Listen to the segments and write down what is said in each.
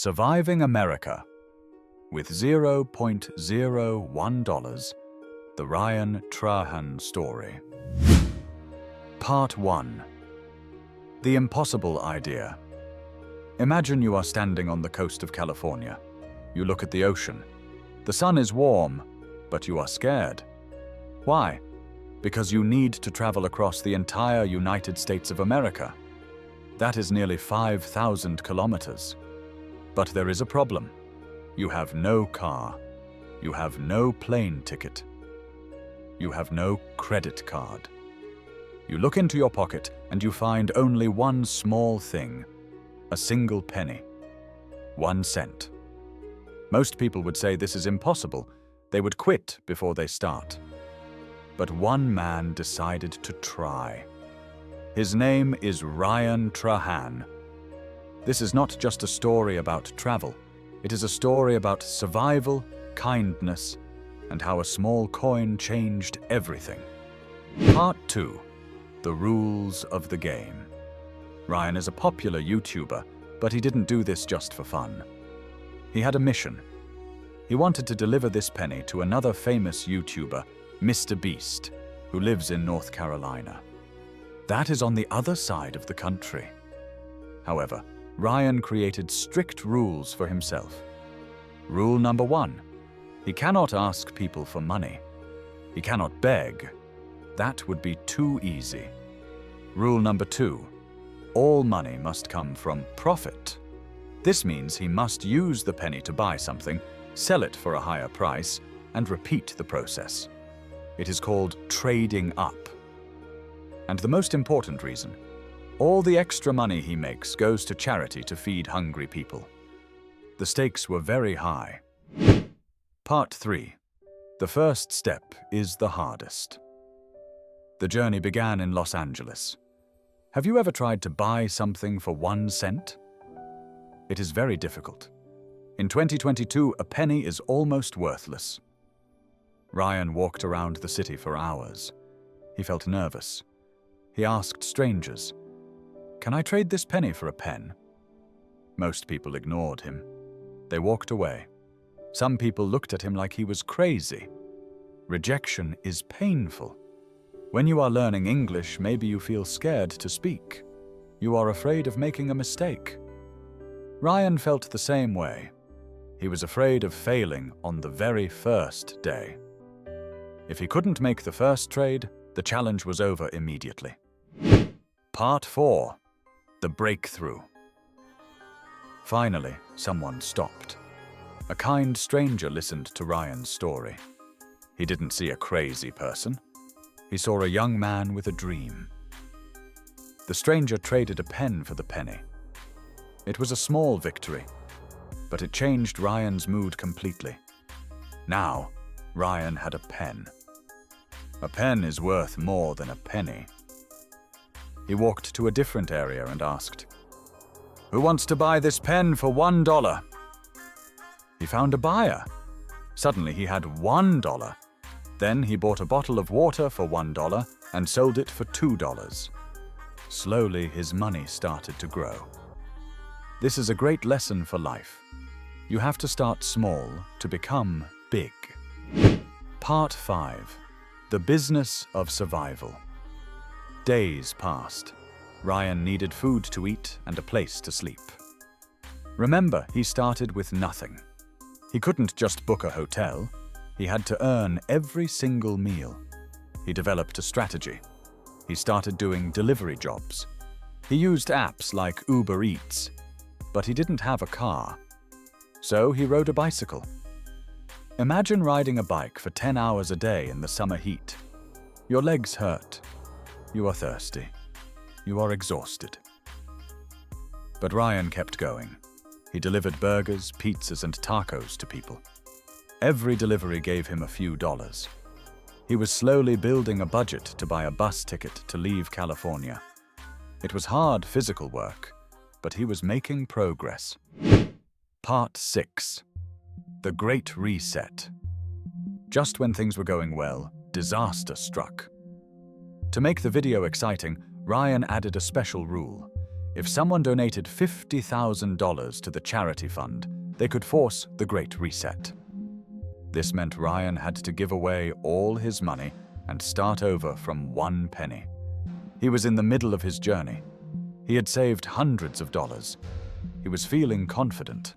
Surviving America with $0.01, the Ryan Trahan story. Part 1. The impossible idea. Imagine you are standing on the coast of California. You look at the ocean. The sun is warm, but you are scared. Why? Because you need to travel across the entire United States of America. That is nearly 5,000 kilometers. But there is a problem. You have no car. You have no plane ticket. You have no credit card. You look into your pocket and you find only one small thing, a single penny, 1 cent. Most people would say this is impossible. They would quit before they start. But one man decided to try. His name is Ryan Trahan. This is not just a story about travel. It is a story about survival, kindness, and how a small coin changed everything. Part 2. The rules of the game. Ryan is a popular YouTuber, but he didn't do this just for fun. He had a mission. He wanted to deliver this penny to another famous YouTuber, MrBeast, who lives in North Carolina. That is on the other side of the country. However, Ryan created strict rules for himself. Rule number 1. He cannot ask people for money. He cannot beg. That would be too easy. Rule number 2. All money must come from profit. This means he must use the penny to buy something, sell it for a higher price, and repeat the process. It is called trading up. And the most important reason, all the extra money he makes goes to charity to feed hungry people. The stakes were very high. Part 3. The first step is the hardest. The journey began in Los Angeles. Have you ever tried to buy something for 1 cent? It is very difficult. In 2022, a penny is almost worthless. Ryan walked around the city for hours. He felt nervous. He asked strangers, "Can I trade this penny for a pen?" Most people ignored him. They walked away. Some people looked at him like he was crazy. Rejection is painful. When you are learning English, maybe you feel scared to speak. You are afraid of making a mistake. Ryan felt the same way. He was afraid of failing on the very first day. If he couldn't make the first trade, the challenge was over immediately. Part 4. The breakthrough. Finally, someone stopped. A kind stranger listened to Ryan's story. He didn't see a crazy person. He saw a young man with a dream. The stranger traded a pen for the penny. It was a small victory, but it changed Ryan's mood completely. Now, Ryan had a pen. A pen is worth more than a penny. He walked to a different area and asked, "Who wants to buy this pen for $1? He found a buyer. Suddenly he had $1. Then he bought a bottle of water for $1 and sold it for $2. Slowly his money started to grow. This is a great lesson for life. You have to start small to become big. Part 5. The business of survival. Days passed. Ryan needed food to eat and a place to sleep. Remember, he started with nothing. He couldn't just book a hotel. He had to earn every single meal. He developed a strategy. He started doing delivery jobs. He used apps like Uber Eats, but he didn't have a car. So he rode a bicycle. Imagine riding a bike for 10 hours a day in the summer heat. Your legs hurt. You are thirsty. You are exhausted. But Ryan kept going. He delivered burgers, pizzas, and tacos to people. Every delivery gave him a few dollars. He was slowly building a budget to buy a bus ticket to leave California. It was hard physical work, but he was making progress. Part 6. The Great Reset. Just when things were going well, disaster struck. To make the video exciting, Ryan added a special rule. If someone donated $50,000 to the charity fund, they could force the Great Reset. This meant Ryan had to give away all his money and start over from 1 penny. He was in the middle of his journey. He had saved hundreds of dollars. He was feeling confident.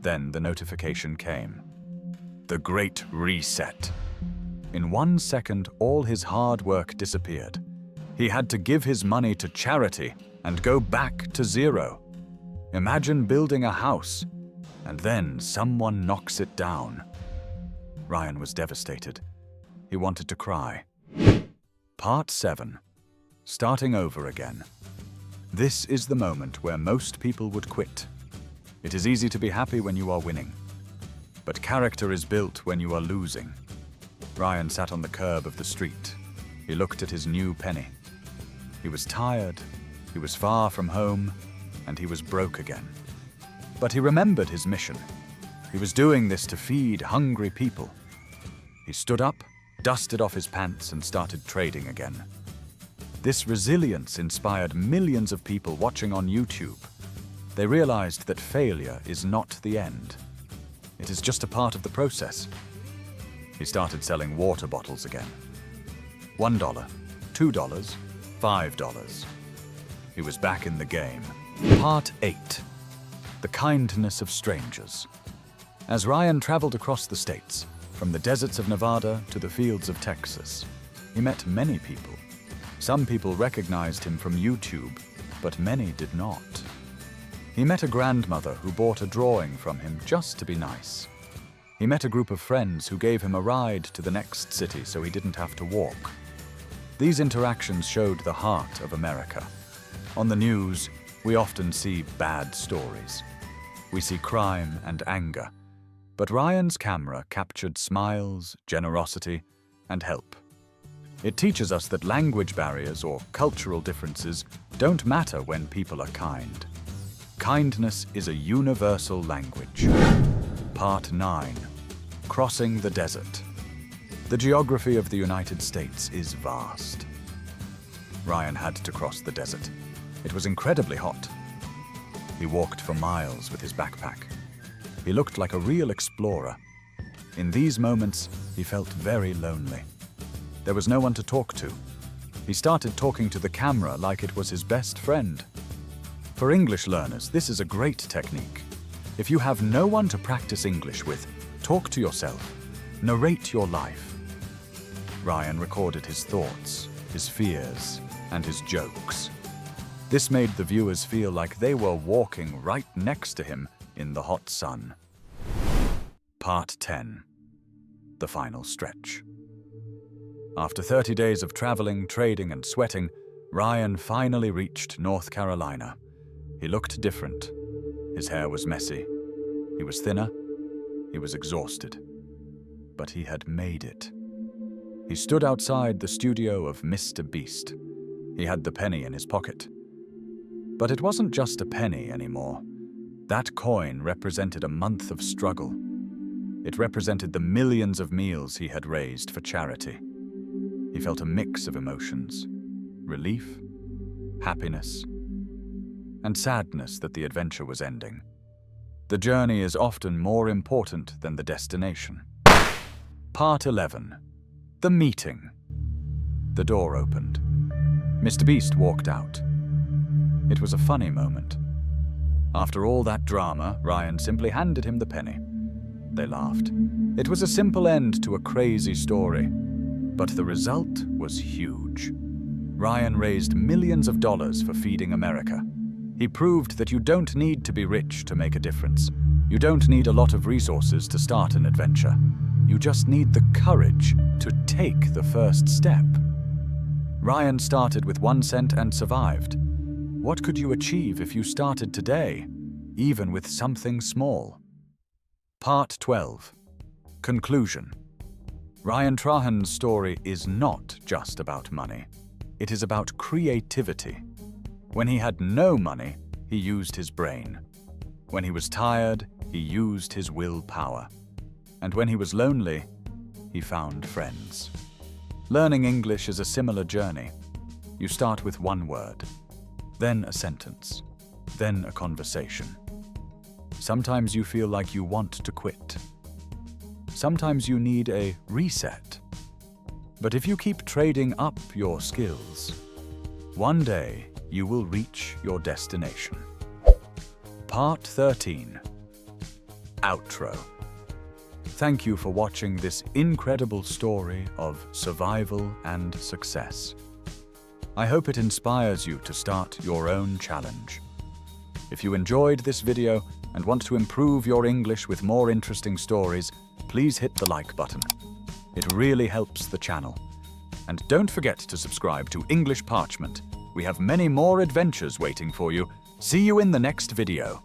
Then the notification came. The Great Reset. In 1 second, all his hard work disappeared. He had to give his money to charity and go back to zero. Imagine building a house, and then someone knocks it down. Ryan was devastated. He wanted to cry. Part 7. Starting over again. This is the moment where most people would quit. It is easy to be happy when you are winning. But character is built when you are losing. Ryan sat on the curb of the street. He looked at his new penny. He was tired, he was far from home, and he was broke again. But he remembered his mission. He was doing this to feed hungry people. He stood up, dusted off his pants, and started trading again. This resilience inspired millions of people watching on YouTube. They realized that failure is not the end. It is just a part of the process. He started selling water bottles again. $1, $2, $5. He was back in the game. Part 8. The kindness of strangers. As Ryan traveled across the states, from the deserts of Nevada to the fields of Texas, he met many people. Some people recognized him from YouTube, but many did not. He met a grandmother who bought a drawing from him just to be nice. He met a group of friends who gave him a ride to the next city so he didn't have to walk. These interactions showed the heart of America. On the news, we often see bad stories. We see crime and anger. But Ryan's camera captured smiles, generosity, and help. It teaches us that language barriers or cultural differences don't matter when people are kind. Kindness is a universal language. Part 9. Crossing the desert. The geography of the United States is vast. Ryan had to cross the desert. It was incredibly hot. He walked for miles with his backpack. He looked like a real explorer. In these moments, he felt very lonely. There was no one to talk to. He started talking to the camera like it was his best friend. For English learners, this is a great technique. If you have no one to practice English with, talk to yourself. Narrate your life. Ryan recorded his thoughts, his fears, and his jokes. This made the viewers feel like they were walking right next to him in the hot sun. Part 10. The final stretch. After 30 days of traveling, trading, and sweating, Ryan finally reached North Carolina. He looked different. His hair was messy. He was thinner. He was exhausted. But he had made it. He stood outside the studio of MrBeast. He had the penny in his pocket. But it wasn't just a penny anymore. That coin represented a month of struggle. It represented the millions of meals he had raised for charity. He felt a mix of emotions: relief, happiness, and sadness that the adventure was ending. The journey is often more important than the destination. Part 11. The meeting. The door opened. MrBeast walked out. It was a funny moment. After all that drama, Ryan simply handed him the penny. They laughed. It was a simple end to a crazy story, but the result was huge. Ryan raised millions of dollars for feeding America. He proved that you don't need to be rich to make a difference. You don't need a lot of resources to start an adventure. You just need the courage to take the first step. Ryan started with 1 cent and survived. What could you achieve if you started today, even with something small? Part 12. Conclusion. Ryan Trahan's story is not just about money. It is about creativity. When he had no money, he used his brain. When he was tired, he used his willpower. And when he was lonely, he found friends. Learning English is a similar journey. You start with one word. then a sentence, then a conversation. Sometimes you feel like you want to quit. Sometimes you need a reset. But if you keep trading up your skills, one day you will reach your destination. Part 13. Outro. Thank you for watching this incredible story of survival and success. I hope it inspires you to start your own challenge. If you enjoyed this video and want to improve your English with more interesting stories, please hit the like button. It really helps the channel. And don't forget to subscribe to English Parchment. We have many more adventures waiting for you. See you in the next video.